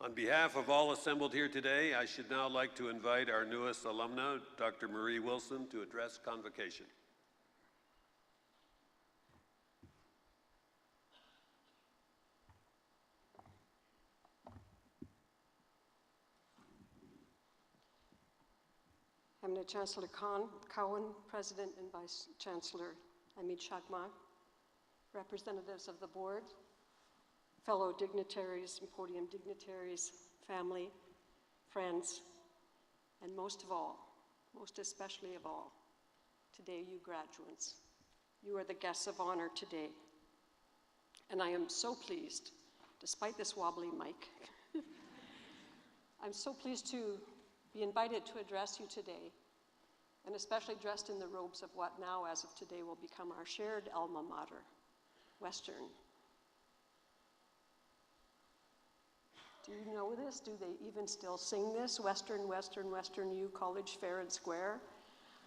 On behalf of all assembled here today, I should now like to invite our newest alumna, Dr. Marie Wilson, to address Convocation. Eminent Chancellor Cowan, President and Vice Chancellor Amit Chakma, representatives of the board, fellow dignitaries and podium dignitaries, family, friends, and most of all, most especially of all, today you graduates. You are the guests of honor today. And I am so pleased, despite this wobbly mic, I'm so pleased to be invited to address you today, and especially dressed in the robes of what now, as of today, will become our shared alma mater, Western. Do you know this? Do they even still sing this? Western, Western, Western U, College Fair and Square.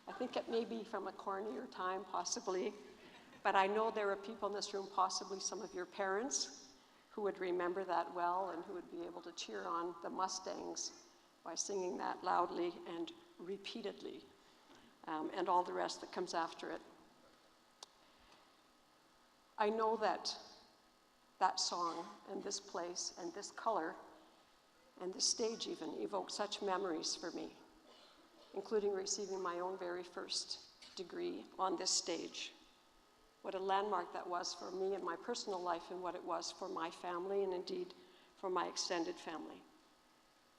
I think it may be from a cornier time, possibly, but I know there are people in this room, possibly some of your parents, who would remember that well and who would be able to cheer on the Mustangs by singing that loudly and repeatedly, and all the rest that comes after it. I know that that song and this place and this color and this stage even evoke such memories for me, including receiving my own very first degree on this stage. What a landmark that was for me in my personal life, and what it was for my family, and indeed for my extended family.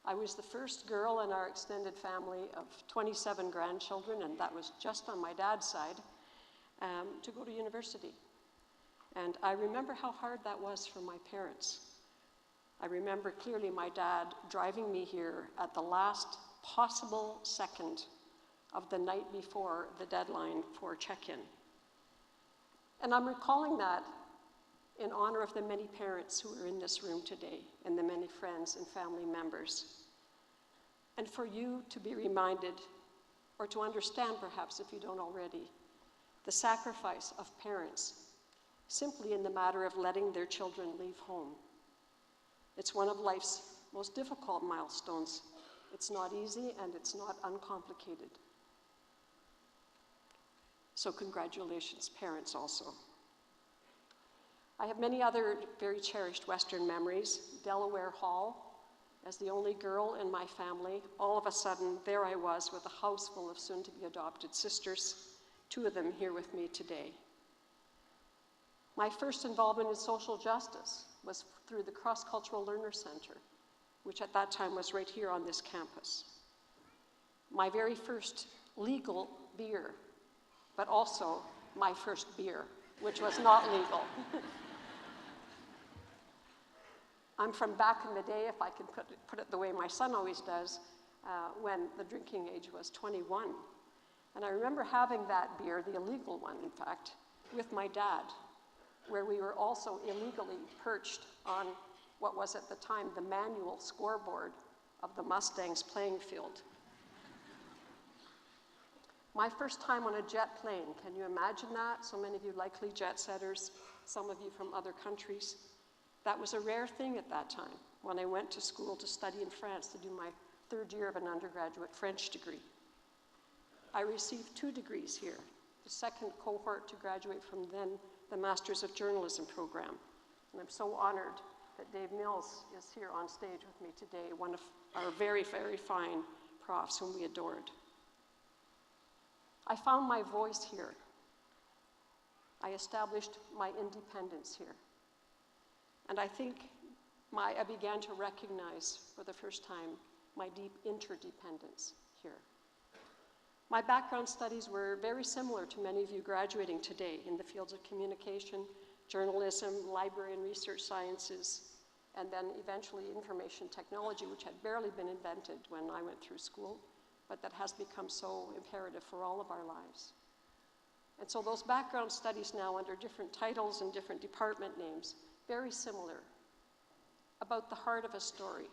I was the first girl in our extended family of 27 grandchildren, and that was just on my dad's side, to go to university. And I remember how hard that was for my parents. I remember clearly my dad driving me here at the last possible second of the night before the deadline for check-in. And I'm recalling that in honor of the many parents who are in this room today, and the many friends and family members. And for you to be reminded, or to understand perhaps if you don't already, the sacrifice of parents simply in the matter of letting their children leave home. It's one of life's most difficult milestones. It's not easy and it's not uncomplicated. So congratulations, parents also. I have many other very cherished Western memories. Delaware Hall, as the only girl in my family, all of a sudden there I was with a house full of soon-to-be adopted sisters, 2 of them here with me today. My first involvement in social justice was through the Cross-Cultural Learner Center, which at that time was right here on this campus. My very first legal beer, but also my first beer, which was not legal. I'm from back in the day, if I can put it the way my son always does, when the drinking age was 21. And I remember having that beer, the illegal one in fact, with my dad, where we were also illegally perched on what was at the time the manual scoreboard of the Mustangs playing field. My first time on a jet plane, can you imagine that? So many of you likely jet setters, some of you from other countries. That was a rare thing at that time when I went to school to study in France to do my 3rd year of an undergraduate French degree. I received 2 degrees here, the second cohort to graduate from then the Masters of Journalism program. And I'm so honored that Dave Mills is here on stage with me today, one of our very, very fine profs whom we adored. I found my voice here. I established my independence here. And I think I began to recognize for the first time my deep interdependence here. My background studies were very similar to many of you graduating today in the fields of communication, journalism, library and research sciences, and then eventually information technology, which had barely been invented when I went through school, but that has become so imperative for all of our lives. And so those background studies now under different titles and different department names, very similar, about the heart of a story,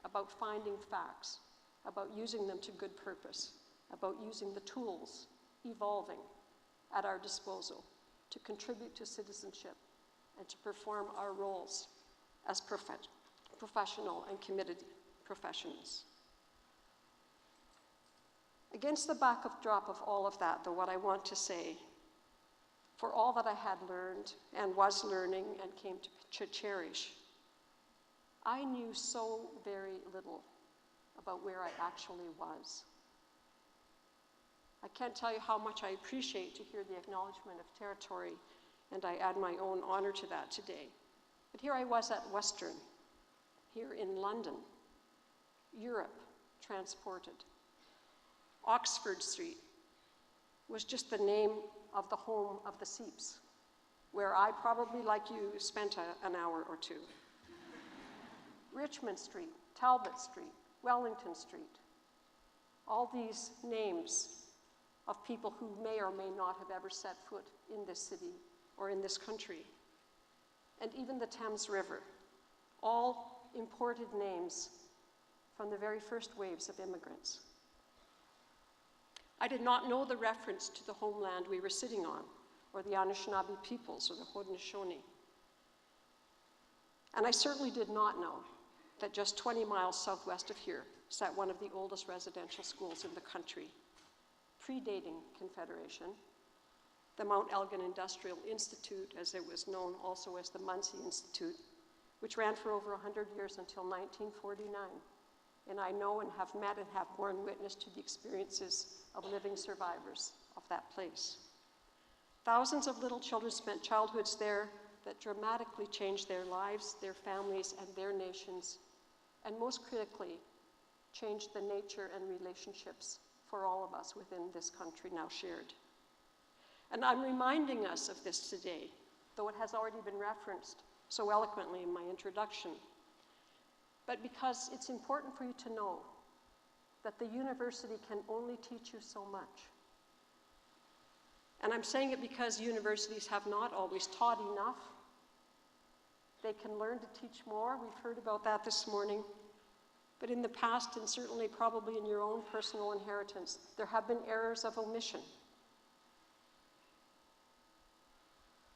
about finding facts, about using them to good purpose, about using the tools, evolving at our disposal to contribute to citizenship and to perform our roles as professional and committed professionals. Against the backdrop of all of that, though, what I want to say, for all that I had learned and was learning and came to cherish, I knew so very little about where I actually was. I can't tell you how much I appreciate to hear the acknowledgement of territory, and I add my own honor to that today. But here I was at Western, here in London, Europe, transported. Oxford Street was just the name of the home of the Seeps, where I probably, like you, spent an hour or two. Richmond Street, Talbot Street, Wellington Street, all these names of people who may or may not have ever set foot in this city or in this country. And even the Thames River, all imported names from the very first waves of immigrants. I did not know the reference to the homeland we were sitting on, or the Anishinaabe peoples, or the Haudenosaunee. And I certainly did not know that just 20 miles southwest of here sat one of the oldest residential schools in the country, predating Confederation, the Mount Elgin Industrial Institute, as it was known also as the Munsey Institute, which ran for over 100 years until 1949. And I know and have met and have borne witness to the experiences of living survivors of that place. Thousands of little children spent childhoods there that dramatically changed their lives, their families, and their nations, and most critically, changed the nature and relationships for all of us within this country now shared. And I'm reminding us of this today, though it has already been referenced so eloquently in my introduction, but because it's important for you to know that the university can only teach you so much. And I'm saying it because universities have not always taught enough. They can learn to teach more. We've heard about that this morning. But in the past, and certainly probably in your own personal inheritance, there have been errors of omission.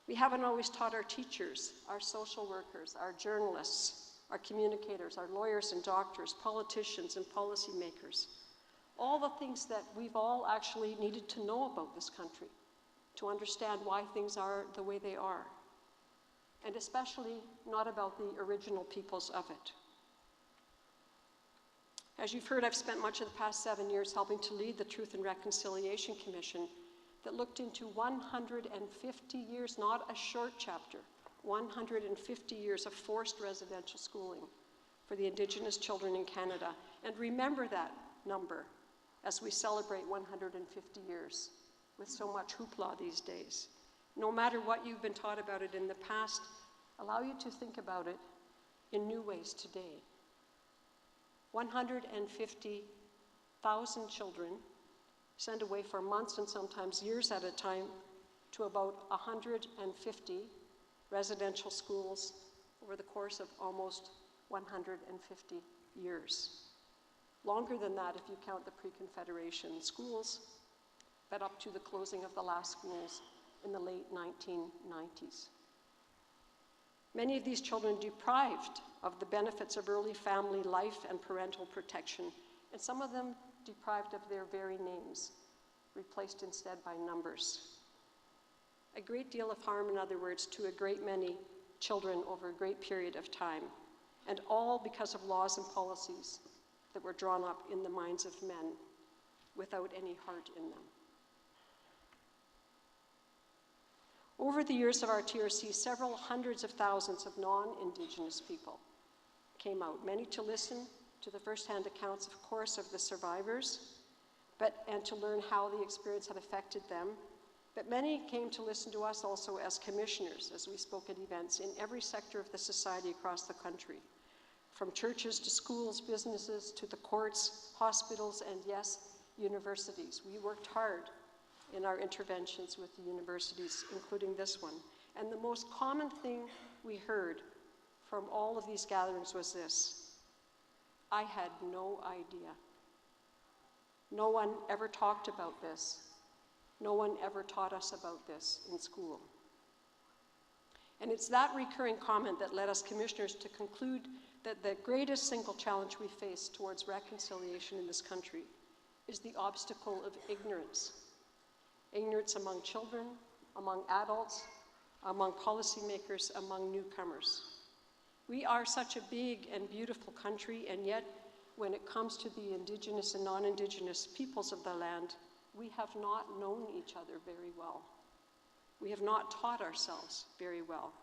We haven't always taught our teachers, our social workers, our journalists, our communicators, our lawyers and doctors, politicians and policymakers, all the things that we've all actually needed to know about this country to understand why things are the way they are, and especially not about the original peoples of it. As you've heard, I've spent much of the past 7 years helping to lead the Truth and Reconciliation Commission that looked into 150 years, not a short chapter, 150 years of forced residential schooling for the Indigenous children in Canada. And remember that number as we celebrate 150 years with so much hoopla these days. No matter what you've been taught about it in the past, allow you to think about it in new ways today. 150,000 children sent away for months and sometimes years at a time to about 150 residential schools over the course of almost 150 years. Longer than that if you count the pre-Confederation schools, but up to the closing of the last schools in the late 1990s. Many of these children deprived of the benefits of early family life and parental protection, and some of them deprived of their very names, replaced instead by numbers. A great deal of harm, in other words, to a great many children over a great period of time, and all because of laws and policies that were drawn up in the minds of men without any heart in them. Over the years of our TRC, several hundreds of thousands of non-Indigenous people came out, many to listen to the first-hand accounts, of course, of the survivors, and to learn how the experience had affected them. But many came to listen to us also as commissioners, as we spoke at events in every sector of the society across the country, from churches to schools, businesses, to the courts, hospitals, and yes, universities. We worked hard in our interventions with the universities, including this one. And the most common thing we heard from all of these gatherings was this: I had no idea. No one ever talked about this. No one ever taught us about this in school. And it's that recurring comment that led us commissioners to conclude that the greatest single challenge we face towards reconciliation in this country is the obstacle of ignorance. Ignorance among children, among adults, among policymakers, among newcomers. We are such a big and beautiful country, and yet when it comes to the Indigenous and non-Indigenous peoples of the land, we have not known each other very well. We have not taught ourselves very well,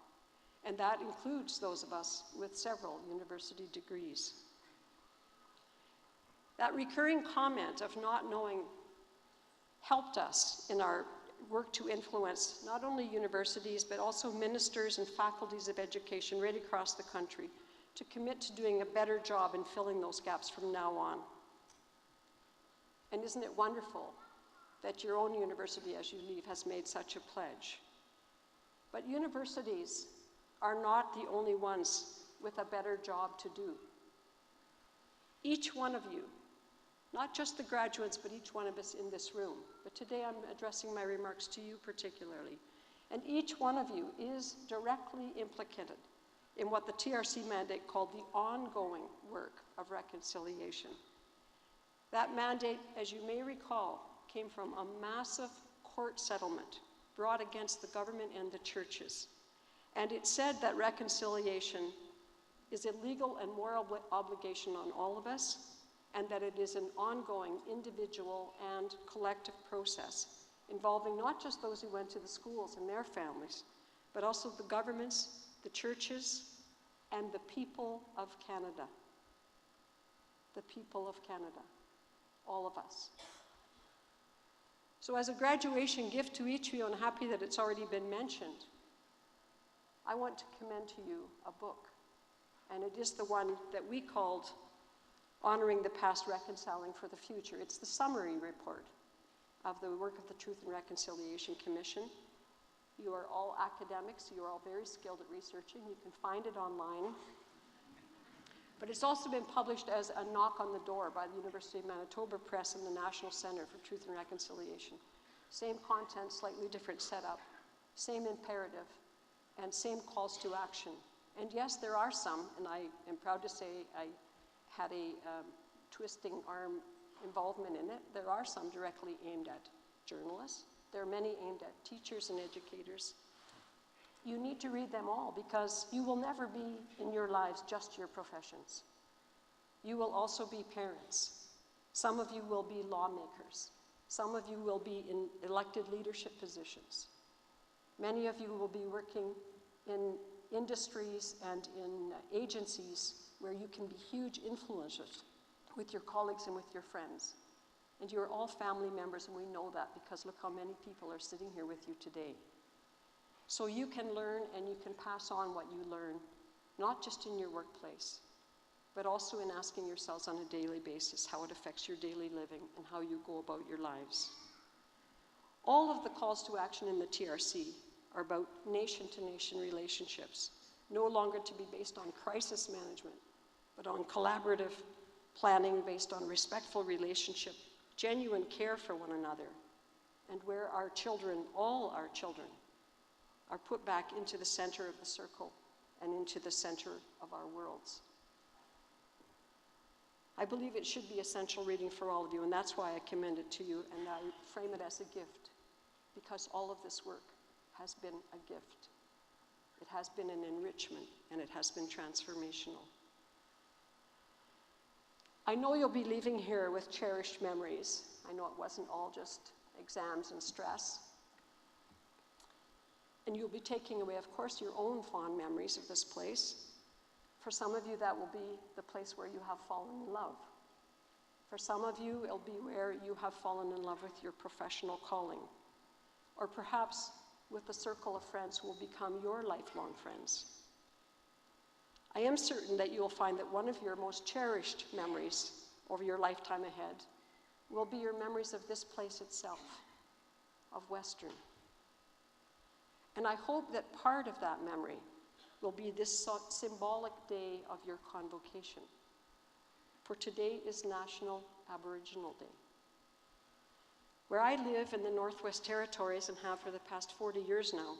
and that includes those of us with several university degrees. That recurring comment of not knowing helped us in our work to influence not only universities, but also ministers and faculties of education right across the country to commit to doing a better job in filling those gaps from now on. And isn't it wonderful that your own university, as you leave, has made such a pledge? But universities are not the only ones with a better job to do. Each one of you, not just the graduates, but each one of us in this room. But today I'm addressing my remarks to you particularly. And each one of you is directly implicated in what the TRC mandate called the ongoing work of reconciliation. That mandate, as you may recall, came from a massive court settlement brought against the government and the churches. And it said that reconciliation is a legal and moral obligation on all of us, and that it is an ongoing individual and collective process involving not just those who went to the schools and their families, but also the governments, the churches, and the people of Canada. The people of Canada, all of us. So as a graduation gift to each of you, and happy that it's already been mentioned, I want to commend to you a book, and it is the one that we called Honoring the Past, Reconciling for the Future. It's the summary report of the work of the Truth and Reconciliation Commission. You are all academics, you are all very skilled at researching. You can find it online. But it's also been published as a knock on the door by the University of Manitoba Press and the National Centre for Truth and Reconciliation. Same content, slightly different setup, same imperative, and same calls to action. And yes, there are some, and I am proud to say I had a twisting arm involvement in it. There are some directly aimed at journalists. There are many aimed at teachers and educators. You need to read them all because you will never be in your lives just your professions. You will also be parents. Some of you will be lawmakers. Some of you will be in elected leadership positions. Many of you will be working in industries and in agencies where you can be huge influencers with your colleagues and with your friends. And you're all family members, and we know that because look how many people are sitting here with you today. So you can learn and you can pass on what you learn, not just in your workplace, but also in asking yourselves on a daily basis how it affects your daily living and how you go about your lives. All of the calls to action in the TRC are about nation-to-nation relationships, no longer to be based on crisis management, but on collaborative planning based on respectful relationship, genuine care for one another, and where our children, all our children, are put back into the center of the circle and into the center of our worlds. I believe it should be essential reading for all of you, and that's why I commend it to you, and I frame it as a gift, because all of this work has been a gift. It has been an enrichment, and it has been transformational. I know you'll be leaving here with cherished memories. I know it wasn't all just exams and stress. And you'll be taking away, of course, your own fond memories of this place. For some of you, that will be the place where you have fallen in love. For some of you, it'll be where you have fallen in love with your professional calling. Or perhaps with the circle of friends who will become your lifelong friends. I am certain that you will find that one of your most cherished memories over your lifetime ahead will be your memories of this place itself, of Western. And I hope that part of that memory will be this symbolic day of your convocation. For today is National Aboriginal Day. Where I live in the Northwest Territories and have for the past 40 years now,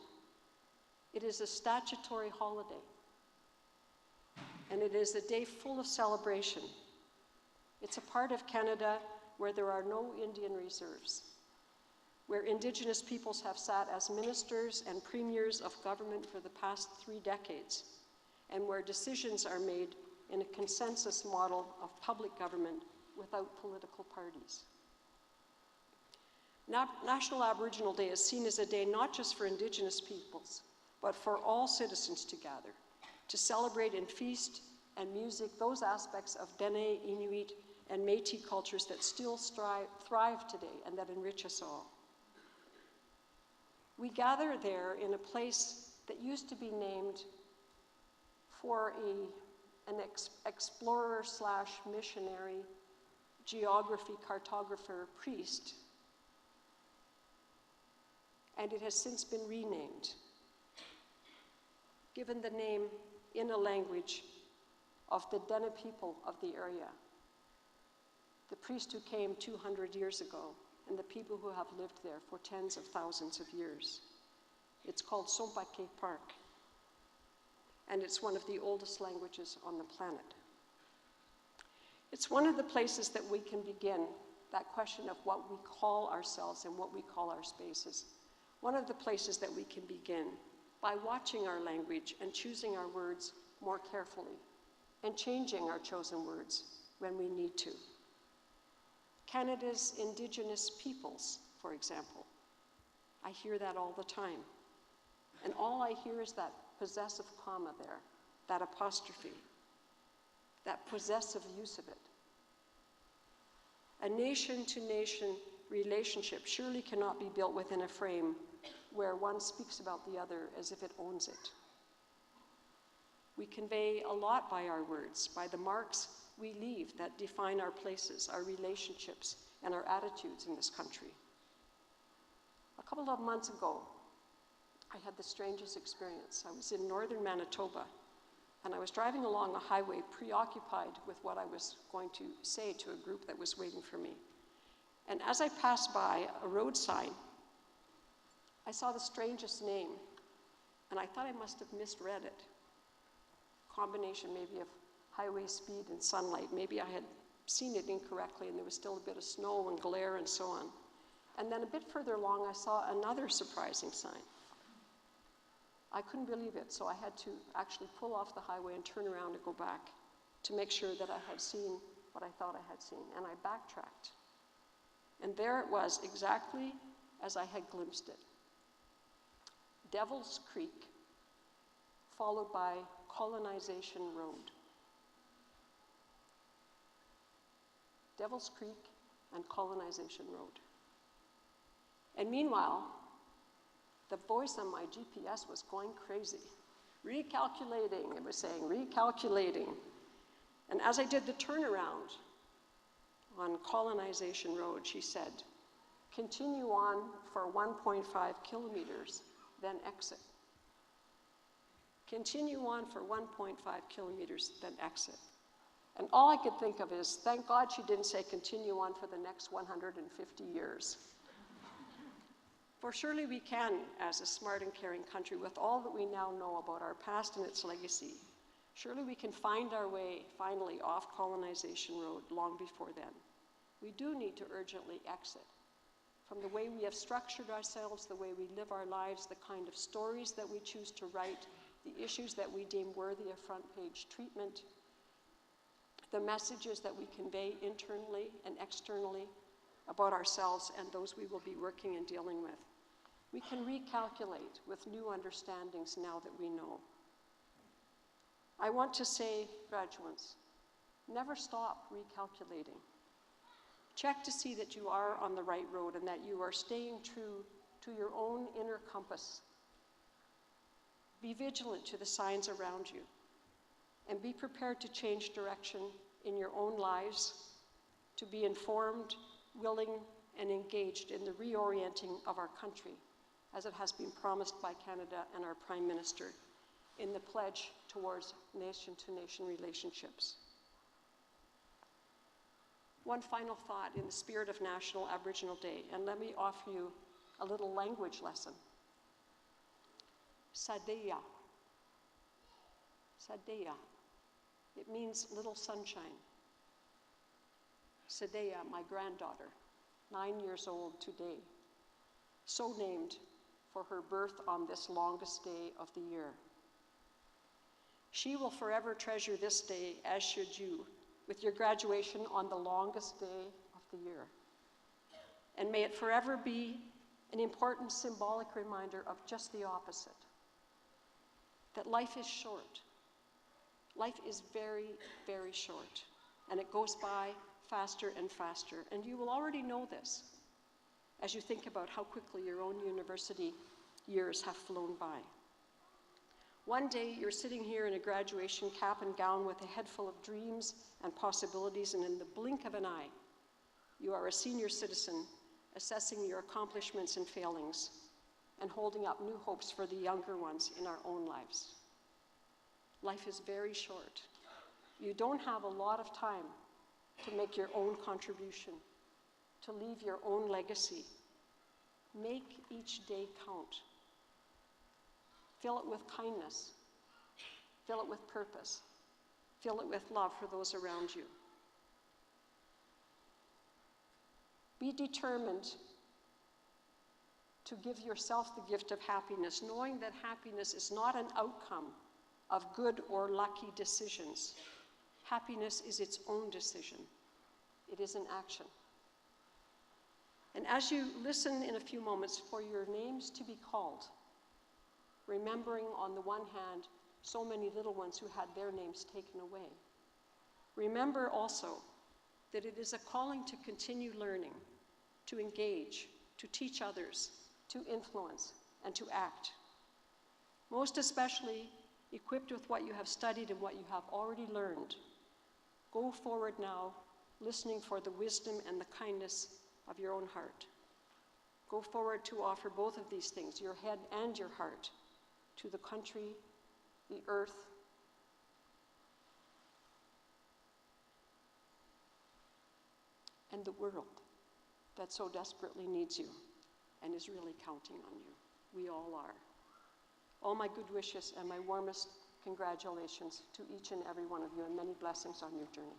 it is a statutory holiday. and it is a day full of celebration. It's a part of Canada where there are no Indian reserves, where Indigenous peoples have sat as ministers and premiers of government for the past 3 decades, and where decisions are made in a consensus model of public government without political parties. National Aboriginal Day is seen as a day not just for Indigenous peoples, but for all citizens to gather, to celebrate in feast and music those aspects of Dene, Inuit, and Métis cultures that still thrive today and that enrich us all. We gather there in a place that used to be named for an explorer / missionary, geography, cartographer, priest, and it has since been renamed, given the name in a language of the Dene people of the area, the priest who came 200 years ago, and the people who have lived there for tens of thousands of years. It's called Sompake Park, and it's one of the oldest languages on the planet. It's one of the places that we can begin that question of what we call ourselves and what we call our spaces. One of the places that we can begin by watching our language and choosing our words more carefully and changing our chosen words when we need to. Canada's Indigenous peoples, for example. I hear that all the time. And all I hear is that possessive comma there, that apostrophe, that possessive use of it. A nation-to-nation relationship surely cannot be built within a frame where one speaks about the other as if it owns it. We convey a lot by our words, by the marks we leave that define our places, our relationships, and our attitudes in this country. A couple of months ago, I had the strangest experience. I was in northern Manitoba, and I was driving along a highway preoccupied with what I was going to say to a group that was waiting for me. And as I passed by a road sign, I saw the strangest name, and I thought I must have misread it. Combination maybe of highway speed and sunlight. Maybe I had seen it incorrectly and there was still a bit of snow and glare and so on. And then a bit further along, I saw another surprising sign. I couldn't believe it, so I had to actually pull off the highway and turn around and go back to make sure that I had seen what I thought I had seen. And I backtracked. And there it was, exactly as I had glimpsed it. Devil's Creek, followed by Colonization Road. Devil's Creek and Colonization Road. And meanwhile, the voice on my GPS was going crazy. Recalculating, it was saying, recalculating. And as I did the turnaround on Colonization Road, she said, continue on for 1.5 kilometers, then exit. Continue on for 1.5 kilometers, then exit. And all I could think of is, thank God she didn't say continue on for the next 150 years. For surely we can, as a smart and caring country, with all that we now know about our past and its legacy, surely we can find our way finally off Colonization Road long before then. We do need to urgently exit from the way we have structured ourselves, the way we live our lives, the kind of stories that we choose to write, the issues that we deem worthy of front-page treatment, the messages that we convey internally and externally about ourselves and those we will be working and dealing with. We can recalculate with new understandings now that we know. I want to say, graduates, never stop recalculating. Check to see that you are on the right road and that you are staying true to your own inner compass. Be vigilant to the signs around you and be prepared to change direction in your own lives, to be informed, willing, and engaged in the reorienting of our country, as it has been promised by Canada and our Prime Minister in the pledge towards nation-to-nation relationships. One final thought in the spirit of National Aboriginal Day, and let me offer you a little language lesson. Sadeya. Sadeya. It means little sunshine. Sadea, my granddaughter, 9 years old today, so named for her birth on this longest day of the year. She will forever treasure this day, as should you, with your graduation on the longest day of the year. And may it forever be an important symbolic reminder of just the opposite, that life is short. Life is very, very short, and it goes by faster and faster. And you will already know this as you think about how quickly your own university years have flown by. One day you're sitting here in a graduation cap and gown with a head full of dreams and possibilities, and in the blink of an eye, you are a senior citizen assessing your accomplishments and failings and holding up new hopes for the younger ones in our own lives. Life is very short. You don't have a lot of time to make your own contribution, to leave your own legacy. Make each day count. Fill it with kindness. Fill it with purpose. Fill it with love for those around you. Be determined to give yourself the gift of happiness, knowing that happiness is not an outcome of good or lucky decisions. Happiness is its own decision. It is an action. And as you listen in a few moments for your names to be called, remembering on the one hand so many little ones who had their names taken away, remember also that it is a calling to continue learning, to engage, to teach others, to influence, and to act. Most especially, equipped with what you have studied and what you have already learned, go forward now, listening for the wisdom and the kindness of your own heart. Go forward to offer both of these things, your head and your heart, to the country, the earth, and the world that so desperately needs you and is really counting on you. We all are. All my good wishes and my warmest congratulations to each and every one of you, and many blessings on your journey.